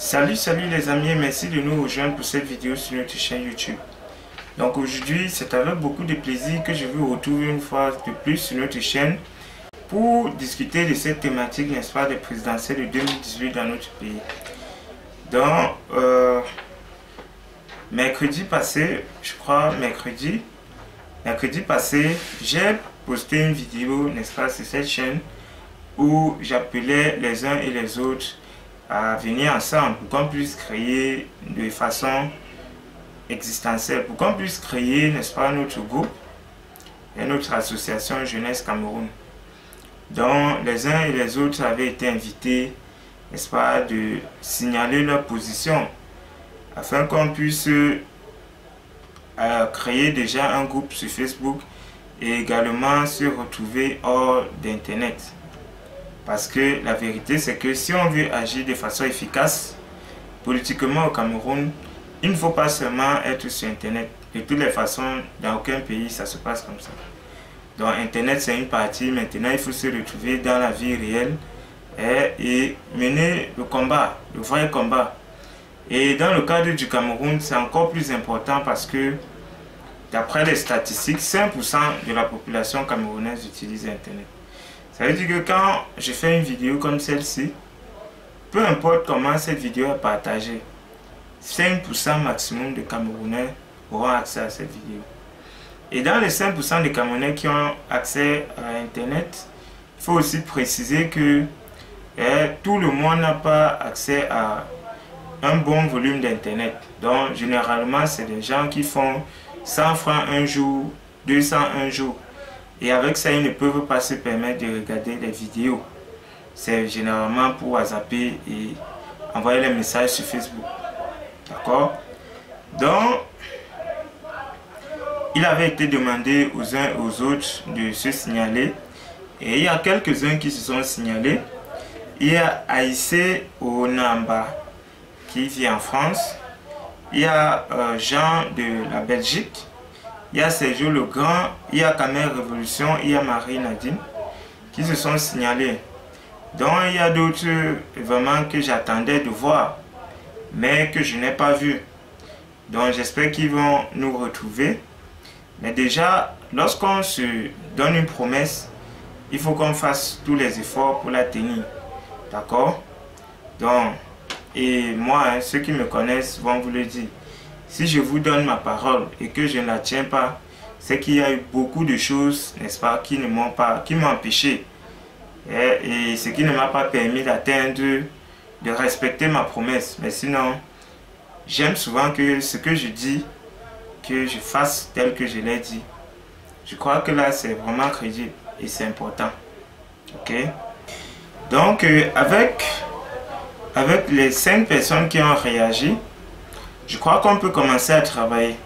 Salut les amis et merci de nous rejoindre pour cette vidéo sur notre chaîne YouTube. Donc aujourd'hui, c'est avec beaucoup de plaisir que je vous retrouve une fois de plus sur notre chaîne pour discuter de cette thématique, n'est-ce pas, des présidentielles de 2018 dans notre pays. Donc, mercredi passé, je crois, mercredi passé, j'ai posté une vidéo, n'est-ce pas, sur cette chaîne où j'appelais les uns et les autres à venir ensemble pour qu'on puisse créer de façon existentielle, pour qu'on puisse créer, n'est-ce pas, notre groupe et notre association Jeunesse Cameroun. Donc, les uns et les autres avaient été invités, n'est-ce pas, de signaler leur position afin qu'on puisse créer déjà un groupe sur Facebook et également se retrouver hors d'Internet. Parce que la vérité, c'est que si on veut agir de façon efficace politiquement au Cameroun, il ne faut pas seulement être sur Internet. De toutes les façons, dans aucun pays, ça se passe comme ça. Donc Internet, c'est une partie. Maintenant, il faut se retrouver dans la vie réelle et mener le combat, le vrai combat. Et dans le cadre du Cameroun, c'est encore plus important parce que, d'après les statistiques, 5% de la population camerounaise utilise Internet. Ça veut dire que quand je fais une vidéo comme celle-ci, peu importe comment cette vidéo est partagée, 5% maximum de Camerounais auront accès à cette vidéo. Et dans les 5% de Camerounais qui ont accès à Internet, il faut aussi préciser que tout le monde n'a pas accès à un bon volume d'Internet. Donc généralement, c'est des gens qui font 100 francs un jour, 200 un jour. Et avec ça, ils ne peuvent pas se permettre de regarder des vidéos. C'est généralement pour WhatsApper et envoyer les messages sur Facebook. D'accord? Donc, il avait été demandé aux uns et aux autres de se signaler. Et il y a quelques-uns qui se sont signalés. Il y a Aïssé Onamba qui vit en France. Il y a Jean de la Belgique. Il y a Sergio Le Grand, il y a Kamer Révolution, il y a Marie Nadine qui se sont signalés. Donc il y a d'autres vraiment que j'attendais de voir, mais que je n'ai pas vu. Donc j'espère qu'ils vont nous retrouver. Mais déjà, lorsqu'on se donne une promesse, il faut qu'on fasse tous les efforts pour la tenir. D'accord? Donc, et moi, ceux qui me connaissent vont vous le dire. Si je vous donne ma parole et que je ne la tiens pas, c'est qu'il y a eu beaucoup de choses, n'est-ce pas, qui m'ont empêché. Et ce qui ne m'a pas permis d'atteindre, de respecter ma promesse. Mais sinon, j'aime souvent que ce que je dis, que je fasse tel que je l'ai dit. Je crois que là, c'est vraiment crédible et c'est important. Ok? Donc, avec les 5 personnes qui ont réagi, je crois qu'on peut commencer à travailler.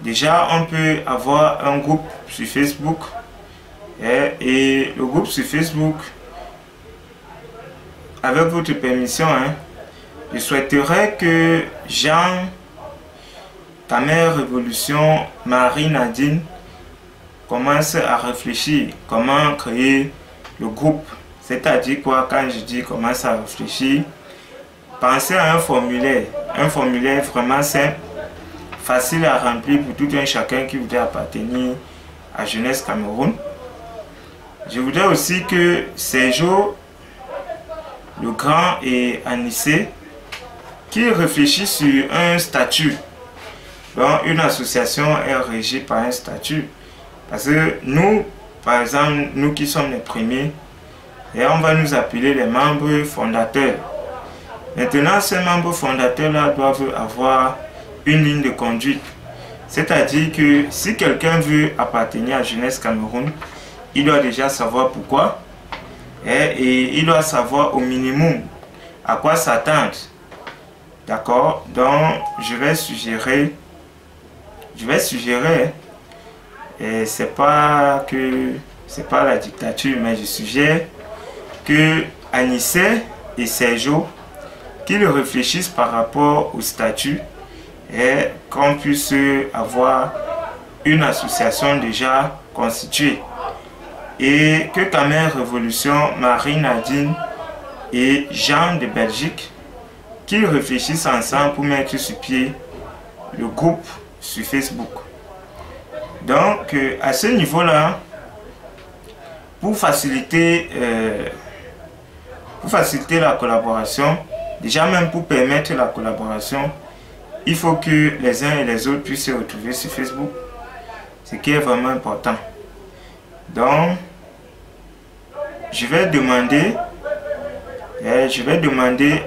Déjà, on peut avoir un groupe sur Facebook. Et le groupe sur Facebook, avec votre permission, je souhaiterais que Jean, Kamer Révolution, Marie Nadine commencent à réfléchir comment créer le groupe. C'est-à-dire quoi, quand je dis commence à réfléchir, pensez à un formulaire vraiment simple, facile à remplir pour tout un chacun qui voudrait appartenir à Jeunesse Cameroun. Je voudrais aussi que Sergio Le Grand et Anissé qui réfléchissent sur un statut. Donc une association est régie par un statut. Parce que nous, par exemple, nous qui sommes les premiers, et on va nous appeler les membres fondateurs. Maintenant, ces membres fondateurs-là doivent avoir une ligne de conduite. C'est-à-dire que si quelqu'un veut appartenir à Jeunesse Cameroun, il doit déjà savoir pourquoi. Et il doit savoir au minimum à quoi s'attendre. D'accord? Donc, je vais suggérer, et c'est pas la dictature, mais je suggère que Anissé et Sergio qu'ils réfléchissent par rapport au statut et qu'on puisse avoir une association déjà constituée. Et que Kamer Révolution, Marie Nadine et Jean de Belgique qu'ils réfléchissent ensemble pour mettre sur pied le groupe sur Facebook. Donc, à ce niveau-là, pour faciliter la collaboration, déjà même pour permettre la collaboration, il faut que les uns et les autres puissent se retrouver sur Facebook, ce qui est vraiment important. Donc, je vais demander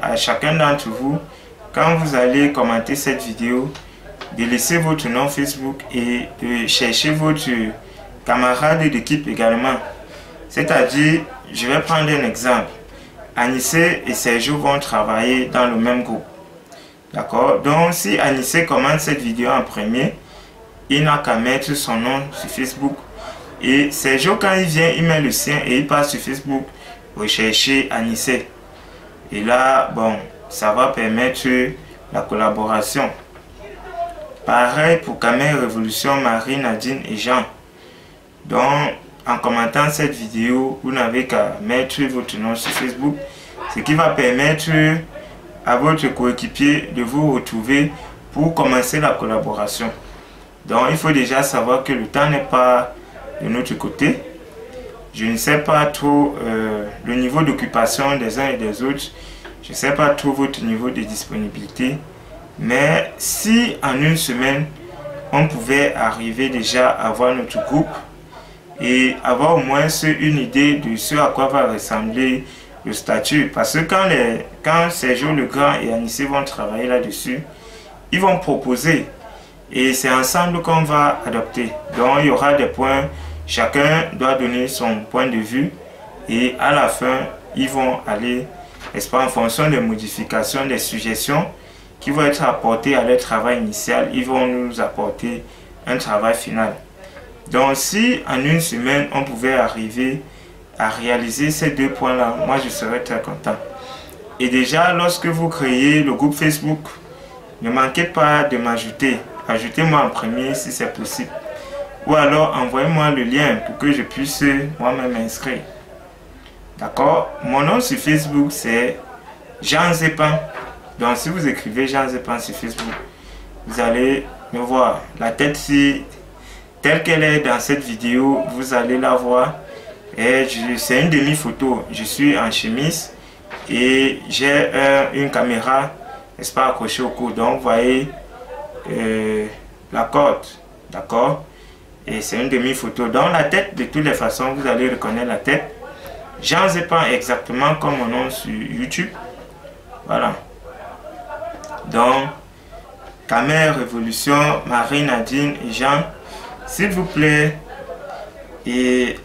à chacun d'entre vous, quand vous allez commenter cette vidéo, de laisser votre nom Facebook et de chercher votre camarade d'équipe également. C'est-à-dire, je vais prendre un exemple. Anissé et Sergio vont travailler dans le même groupe. D'accord? Donc, si Anissé commente cette vidéo en premier, il n'a qu'à mettre son nom sur Facebook. Et Sergio, quand il vient, il met le sien et il passe sur Facebook rechercher Anissé. Et là, bon, ça va permettre la collaboration. Pareil pour Camille Révolution, Marie, Nadine et Jean. Donc, en commentant cette vidéo, vous n'avez qu'à mettre votre nom sur Facebook, ce qui va permettre à votre coéquipier de vous retrouver pour commencer la collaboration. Donc, il faut déjà savoir que le temps n'est pas de notre côté. Je ne sais pas trop le niveau d'occupation des uns et des autres. Je ne sais pas trop votre niveau de disponibilité. Mais si en une semaine, on pouvait arriver déjà à avoir notre groupe et avoir au moins une idée de ce à quoi va ressembler le statut. Parce que quand Sergio Legrand et Anissé vont travailler là-dessus, ils vont proposer. Et c'est ensemble qu'on va adopter. Donc il y aura des points, chacun doit donner son point de vue. Et à la fin, ils vont aller, n'est-ce pas, en fonction des modifications, des suggestions qui vont être apportées à leur travail initial, ils vont nous apporter un travail final. Donc si en une semaine, on pouvait arriver à réaliser ces deux points-là, moi je serais très content. Et déjà, lorsque vous créez le groupe Facebook, ne manquez pas de m'ajouter. Ajoutez-moi en premier si c'est possible. Ou alors envoyez-moi le lien pour que je puisse moi-même m'inscrire. D'accord? Mon nom sur Facebook c'est Jean Zepan. Donc si vous écrivez Jean Zepan sur Facebook, vous allez me voir. La tête telle qu'elle est dans cette vidéo, vous allez la voir. Et c'est une demi-photo. Je suis en chemise et j'ai une caméra, n'est-ce pas, accrochée au cou. Donc vous voyez la corde. D'accord? Et c'est une demi-photo. Dans la tête, de toutes les façons, vous allez reconnaître la tête. Jean Zepan exactement comme mon nom sur YouTube. Voilà. Donc, Camille Révolution, Marie, Nadine et Jean, s'il vous plaît, et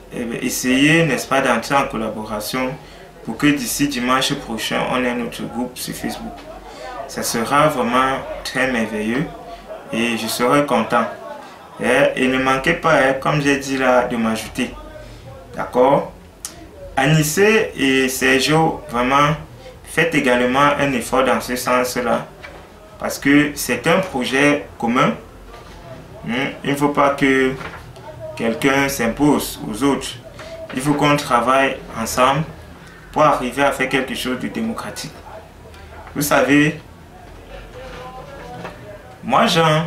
essayez, n'est-ce pas, d'entrer en collaboration pour que d'ici dimanche prochain, on ait notre groupe sur Facebook. Ça sera vraiment très merveilleux et je serai content. Et ne manquez pas, comme j'ai dit là, de m'ajouter. D'accord? Anissé et Sergio, vraiment, faites également un effort dans ce sens-là. Parce que c'est un projet commun. Il ne faut pas que quelqu'un s'impose aux autres. Il faut qu'on travaille ensemble pour arriver à faire quelque chose de démocratique. Vous savez, moi, Jean,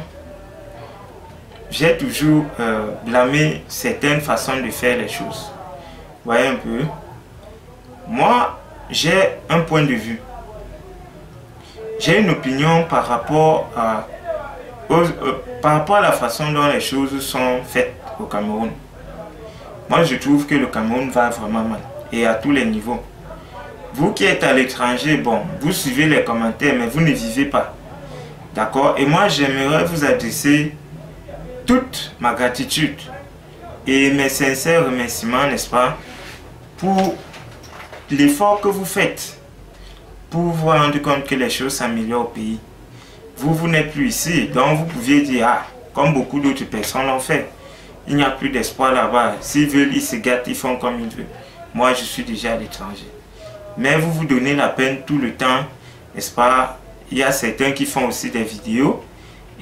j'ai toujours blâmé certaines façons de faire les choses. Vous voyez un peu? Moi, j'ai un point de vue. J'ai une opinion par rapport à la façon dont les choses sont faites au Cameroun. Moi, je trouve que le Cameroun va vraiment mal. Et à tous les niveaux. Vous qui êtes à l'étranger, bon, vous suivez les commentaires, mais vous ne vivez pas. D'accord? Et moi, j'aimerais vous adresser toute ma gratitude et mes sincères remerciements, n'est-ce pas, pour l'effort que vous faites pour vous rendre compte que les choses s'améliorent au pays. Vous n'êtes plus ici, donc vous pouviez dire, ah, comme beaucoup d'autres personnes l'ont fait, il n'y a plus d'espoir là-bas. S'ils veulent, ils se gâtent, ils font comme ils veulent. Moi, je suis déjà à l'étranger. Mais vous vous donnez la peine tout le temps, n'est-ce pas? Il y a certains qui font aussi des vidéos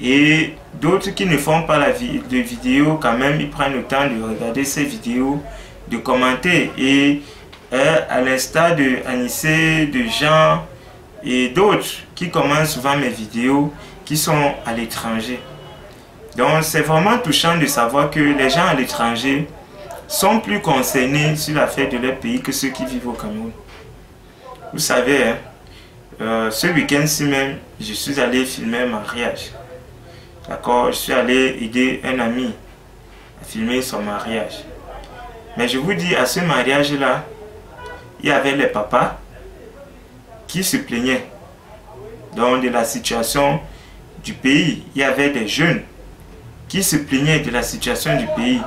et d'autres qui ne font pas de vidéos, quand même, ils prennent le temps de regarder ces vidéos, de commenter. Et à l'instar de Anissé, de Jean, et d'autres qui commencent souvent mes vidéos qui sont à l'étranger. Donc c'est vraiment touchant de savoir que les gens à l'étranger sont plus concernés sur l'affaire de leur pays que ceux qui vivent au Cameroun. Vous savez, hein, ce week-end-ci même, je suis allé filmer un mariage. D'accord, je suis allé aider un ami à filmer son mariage. Mais je vous dis, à ce mariage-là, il y avait les papas qui se plaignaient donc de la situation du pays. Il y avait des jeunes qui se plaignaient de la situation du pays.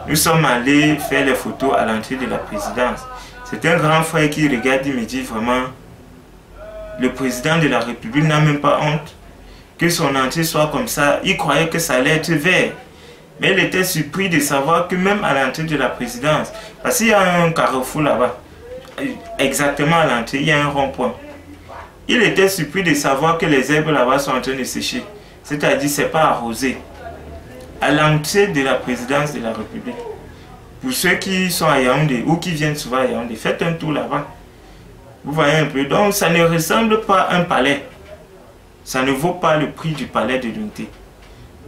Nous sommes allés faire les photos à l'entrée de la présidence. C'est un grand frère qui regarde et me dit vraiment, le président de la République n'a même pas honte que son entrée soit comme ça. Il croyait que ça allait être vert. Mais il était surpris de savoir que même à l'entrée de la présidence, parce qu'il y a un carrefour là-bas, exactement à l'entrée, il y a un rond-point. Il était surpris de savoir que les herbes là-bas sont en train de sécher. C'est-à-dire, c'est pas arrosé. À l'entrée de la présidence de la République. Pour ceux qui sont à Yaoundé ou qui viennent souvent à Yaoundé, faites un tour là-bas. Vous voyez un peu. Donc, ça ne ressemble pas à un palais. Ça ne vaut pas le prix du palais de l'unité.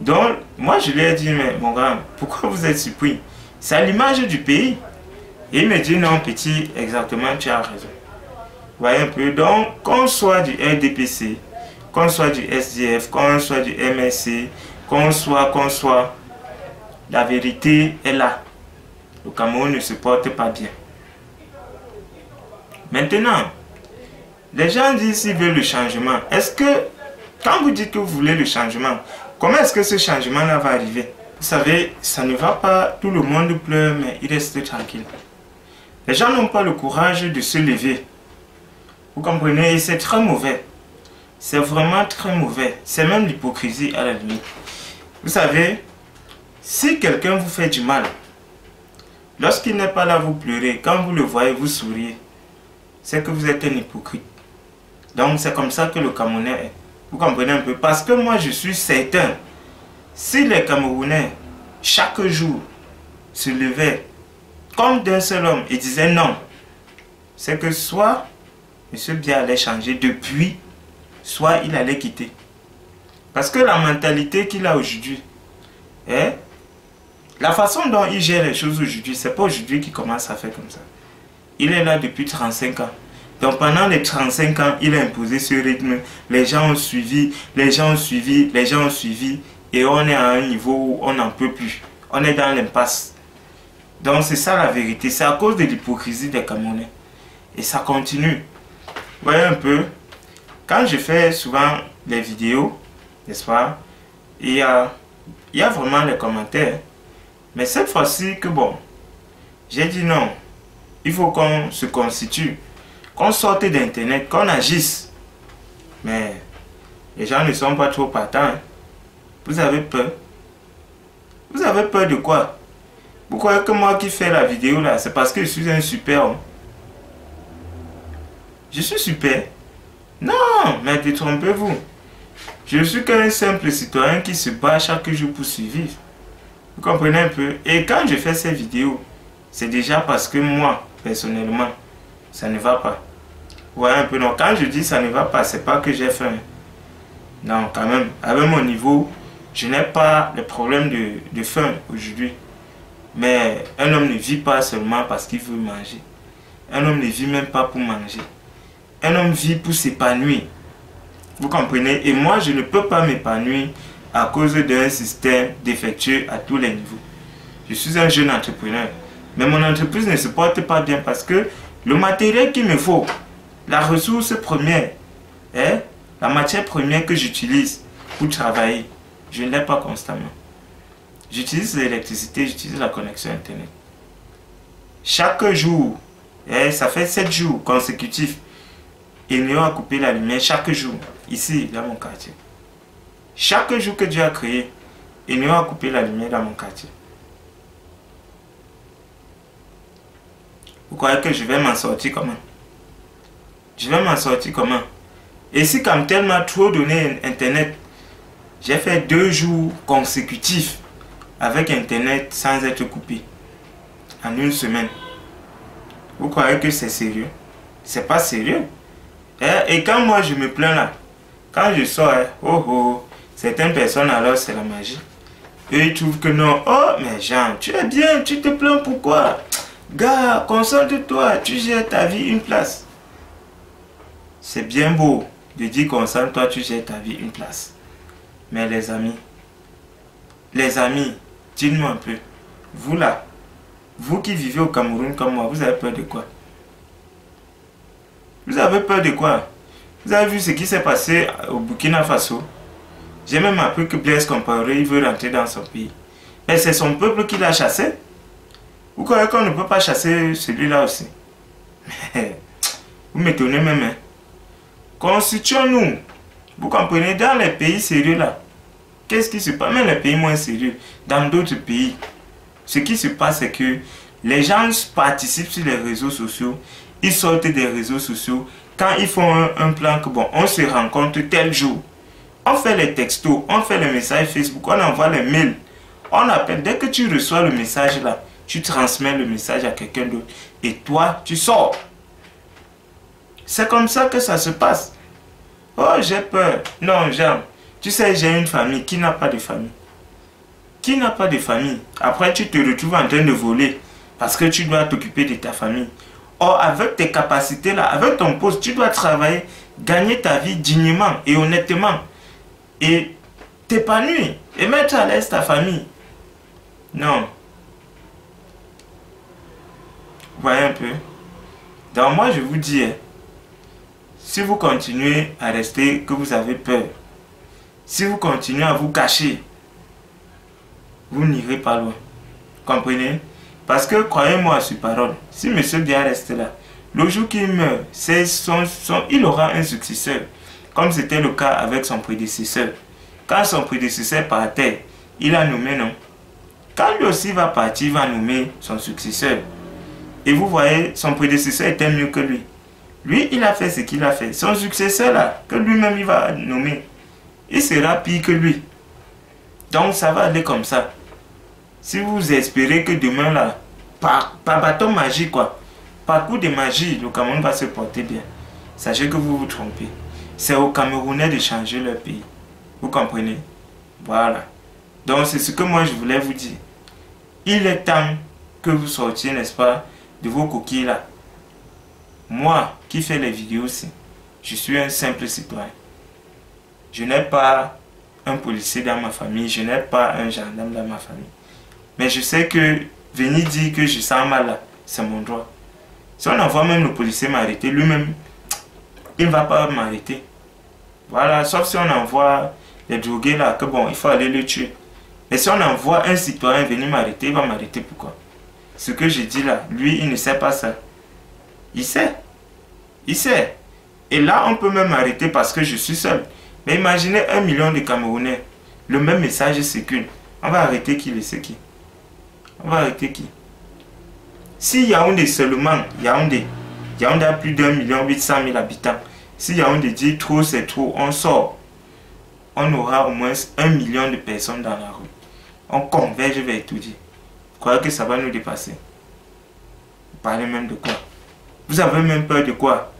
Donc, moi, je lui ai dit, mais mon grand, pourquoi vous êtes surpris? C'est à l'image du pays. Et il me dit, non, petit, exactement, tu as raison. Vous voyez un peu. Donc, qu'on soit du RDPC, qu'on soit du SDF, qu'on soit du MSC, qu'on soit, la vérité est là. Le Cameroun ne se porte pas bien. Maintenant, les gens disent qu'ils veulent le changement. Est-ce que, quand vous dites que vous voulez le changement, comment est-ce que ce changement-là va arriver? Vous savez, ça ne va pas, tout le monde pleure, mais il reste tranquille. Les gens n'ont pas le courage de se lever. Vous comprenez? Et c'est très mauvais. C'est vraiment très mauvais. C'est même l'hypocrisie à la limite. Vous savez, si quelqu'un vous fait du mal, lorsqu'il n'est pas là, vous pleurez. Quand vous le voyez, vous souriez. C'est que vous êtes un hypocrite. Donc c'est comme ça que le Camerounais est. Vous comprenez un peu? Parce que moi je suis certain, si les Camerounais, chaque jour, se levaient comme d'un seul homme et disaient non, c'est que soit M. Biya allait changer depuis, soit il allait quitter. Parce que la mentalité qu'il a aujourd'hui, la façon dont il gère les choses aujourd'hui, c'est pas aujourd'hui qu'il commence à faire comme ça. Il est là depuis 35 ans. Donc pendant les 35 ans, il a imposé ce rythme. Les gens ont suivi, les gens ont suivi, les gens ont suivi. Et on est à un niveau où on n'en peut plus. On est dans l'impasse. Donc c'est ça la vérité. C'est à cause de l'hypocrisie des Camerounais. Et ça continue. Vous voyez un peu, quand je fais souvent les vidéos, n'est-ce pas, il y a vraiment les commentaires. Mais cette fois-ci que bon, j'ai dit non. Il faut qu'on se constitue, qu'on sorte d'internet, qu'on agisse. Mais les gens ne sont pas trop partants. Hein. Vous avez peur. Vous avez peur de quoi? Vous croyez que moi qui fais la vidéo là, c'est parce que je suis un super homme? Je suis super? Non, mais détrompez-vous. Je suis qu'un simple citoyen qui se bat chaque jour pour survivre. Vous comprenez un peu? Et quand je fais ces vidéos, c'est déjà parce que moi, personnellement, ça ne va pas. Vous voyez un peu? Donc quand je dis ça ne va pas, c'est pas que j'ai faim. Non, quand même, avec mon niveau, je n'ai pas le problème de faim aujourd'hui. Mais un homme ne vit pas seulement parce qu'il veut manger. Un homme ne vit même pas pour manger. Un homme vit pour s'épanouir. Vous comprenez? Et moi, je ne peux pas m'épanouir à cause d'un système défectueux à tous les niveaux. Je suis un jeune entrepreneur. Mais mon entreprise ne se porte pas bien parce que le matériel qu'il me faut, la ressource première, la matière première que j'utilise pour travailler, je ne l'ai pas constamment. J'utilise l'électricité, j'utilise la connexion Internet. Chaque jour, ça fait 7 jours consécutifs, Eneo a coupé la lumière chaque jour, ici, dans mon quartier. Chaque jour que Dieu a créé, Eneo a coupé la lumière dans mon quartier. Vous croyez que je vais m'en sortir comment? Je vais m'en sortir comment? Et si comme tel m'a trop donné Internet, j'ai fait 2 jours consécutifs avec Internet sans être coupé. En une semaine. Vous croyez que c'est sérieux? C'est pas sérieux. Et quand moi je me plains là, quand je sors, certaines personnes alors c'est la magie. Eux ils trouvent que non. Oh mais Jean, tu es bien, tu te plains pourquoi? Gars, concentre-toi, tu gères ta vie une place. C'est bien beau de dire concentre-toi, tu gères ta vie une place. Mais les amis, dites-moi un peu, vous là, vous qui vivez au Cameroun comme moi, vous avez peur de quoi? Vous avez peur de quoi? Vous avez vu ce qui s'est passé au Burkina Faso? J'ai même appris que Blaise Compaoré, il veut rentrer dans son pays. Mais c'est son peuple qui l'a chassé. Vous croyez qu'on ne peut pas chasser celui-là aussi? Mais vous m'étonnez même. Hein? Constituons-nous. Vous comprenez, dans les pays sérieux là, qu'est-ce qui se passe? Même les pays moins sérieux, dans d'autres pays, ce qui se passe c'est que les gens participent sur les réseaux sociaux, ils sortent des réseaux sociaux, quand ils font un plan que bon, on se rencontre tel jour, on fait les textos, on fait les messages Facebook, on envoie les mails, on appelle, dès que tu reçois le message là, tu transmets le message à quelqu'un d'autre et toi, tu sors. C'est comme ça que ça se passe. Oh, j'ai peur. Non, Jean, tu sais, j'ai une famille. Qui n'a pas de famille? Qui n'a pas de famille? Après, tu te retrouves en train de voler parce que tu dois t'occuper de ta famille. Or, avec tes capacités là, avec ton poste, tu dois travailler, gagner ta vie dignement et honnêtement et t'épanouir et mettre à l'aise ta famille. Non. Vous voyez un peu? Donc moi, je vous dis, si vous continuez à rester que vous avez peur, si vous continuez à vous cacher, vous n'irez pas loin. Comprenez? Parce que croyez-moi sur parole, si M. Biya reste là, le jour qu'il meurt, il aura un successeur, comme c'était le cas avec son prédécesseur. Quand son prédécesseur partait, il a nommé, non? Quand lui aussi va partir, il va nommer son successeur. Et vous voyez, son prédécesseur était mieux que lui. Lui, il a fait ce qu'il a fait. Son successeur là, que lui-même il va nommer, il sera pire que lui. Donc ça va aller comme ça. Si vous espérez que demain là, par bâton magique quoi, par coup de magie, le Cameroun va se porter bien, sachez que vous vous trompez. C'est aux Camerounais de changer leur pays. Vous comprenez? Voilà. Donc c'est ce que moi je voulais vous dire. Il est temps que vous sortiez, n'est-ce pas, de vos coquilles là. Moi qui fais les vidéos aussi, je suis un simple citoyen. Je n'ai pas un policier dans ma famille, je n'ai pas un gendarme dans ma famille. Mais je sais que venir dire que je sens mal là, c'est mon droit. Si on envoie même le policier m'arrêter, lui-même, il ne va pas m'arrêter. Voilà, sauf si on envoie les drogués là, que bon, il faut aller le tuer. Mais si on envoie un citoyen venir m'arrêter, il va m'arrêter pourquoi? Ce que je dis là, lui, il ne sait pas ça. Il sait. Il sait. Et là, on peut même m'arrêter parce que je suis seul. Mais imaginez 1 million de Camerounais. Le même message circule. On va arrêter qui, le sait qui? On va arrêter qui? Si Yaoundé seulement, Yaoundé a plus d'1,8 million habitants. Si Yaoundé dit trop c'est trop, on sort. On aura au moins 1 million de personnes dans la rue. On converge vers tout dire. Vous croyez que ça va nous dépasser? Vous parlez même de quoi? Vous avez même peur de quoi?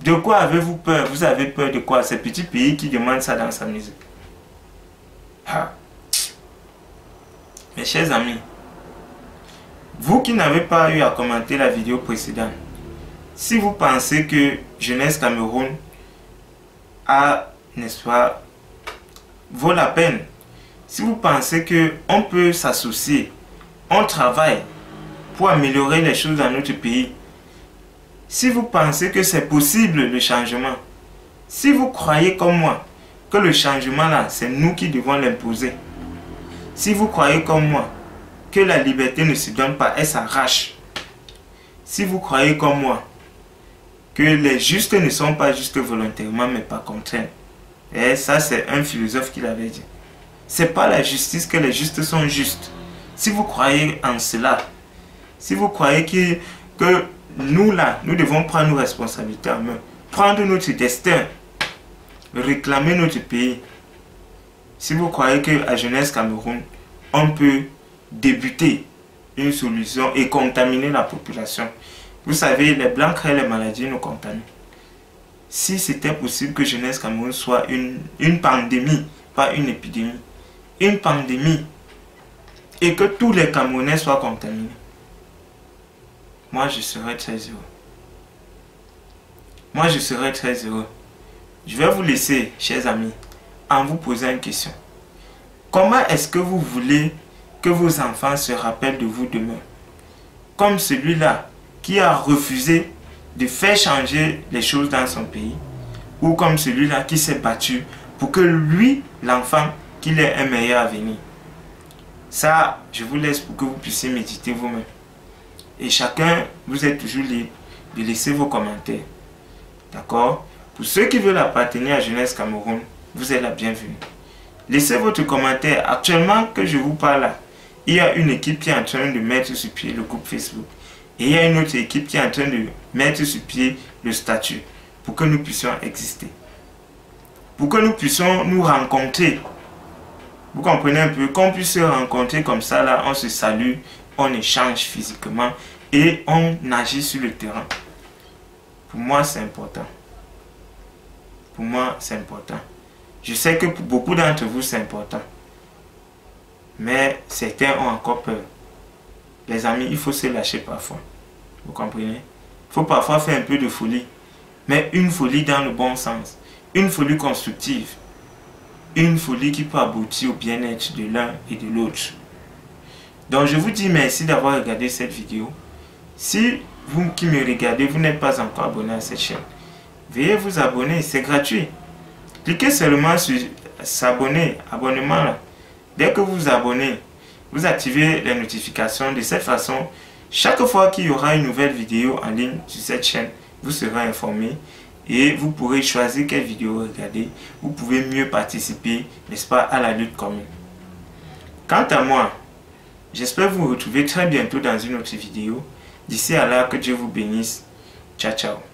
De quoi avez-vous peur? Vous avez peur de quoi? Ces petits pays qui demandent ça dans sa musique. Ah. Mes chers amis, vous qui n'avez pas eu à commenter la vidéo précédente, si vous pensez que Jeunesse Cameroun a, n'est-ce pas, vaut la peine, si vous pensez qu'on peut s'associer, on travaille pour améliorer les choses dans notre pays, si vous pensez que c'est possible le changement, si vous croyez comme moi que le changement là, c'est nous qui devons l'imposer, si vous croyez comme moi que la liberté ne se donne pas, elle s'arrache, si vous croyez comme moi que les justes ne sont pas justes volontairement mais pas contraints, et ça c'est un philosophe qui l'avait dit, c'est pas la justice que les justes sont justes. Si vous croyez en cela, si vous croyez que nous là, nous devons prendre nos responsabilités en main, prendre notre destin, réclamer notre pays. Si vous croyez qu'à Jeunesse Cameroun, on peut débuter une solution et contaminer la population. Vous savez, les blancs créent les maladies, nous contaminent. si c'était possible que Jeunesse Cameroun soit une pandémie, pas une épidémie, une pandémie, et que tous les Camerounais soient contaminés, moi je serais très heureux. Moi je serais très heureux. Je vais vous laisser, chers amis, en vous posant une question. Comment est-ce que vous voulez que vos enfants se rappellent de vous demain? Comme celui-là qui a refusé de faire changer les choses dans son pays, ou comme celui-là qui s'est battu pour que lui, l'enfant, qu'il ait un meilleur avenir. Ça, je vous laisse pour que vous puissiez méditer vous-même. Et chacun, vous êtes toujours libre de laisser vos commentaires. D'accord? Pour ceux qui veulent appartenir à Jeunesse Cameroun, vous êtes la bienvenue. Laissez votre commentaire. Actuellement que je vous parle là, il y a une équipe qui est en train de mettre sur pied le groupe Facebook. Et il y a une autre équipe qui est en train de mettre sur pied le statut pour que nous puissions exister. Pour que nous puissions nous rencontrer. Vous comprenez un peu? Qu'on puisse se rencontrer comme ça, là, on se salue, on échange physiquement et on agit sur le terrain. Pour moi, c'est important. Pour moi, c'est important. Je sais que pour beaucoup d'entre vous, c'est important. Mais certains ont encore peur. Les amis, il faut se lâcher parfois. Vous comprenez? Il faut parfois faire un peu de folie. Mais une folie dans le bon sens. Une folie constructive. Une folie qui peut aboutir au bien-être de l'un et de l'autre. Donc je vous dis merci d'avoir regardé cette vidéo. Si vous qui me regardez, vous n'êtes pas encore abonné à cette chaîne, veuillez vous abonner, c'est gratuit. Cliquez seulement sur s'abonner, abonnement là. Dès que vous vous abonnez, vous activez les notifications. De cette façon, chaque fois qu'il y aura une nouvelle vidéo en ligne sur cette chaîne, vous serez informé et vous pourrez choisir quelle vidéo regarder. Vous pouvez mieux participer, n'est-ce pas, à la lutte commune. Quant à moi, j'espère vous retrouver très bientôt dans une autre vidéo. D'ici à là, que Dieu vous bénisse. Ciao, ciao.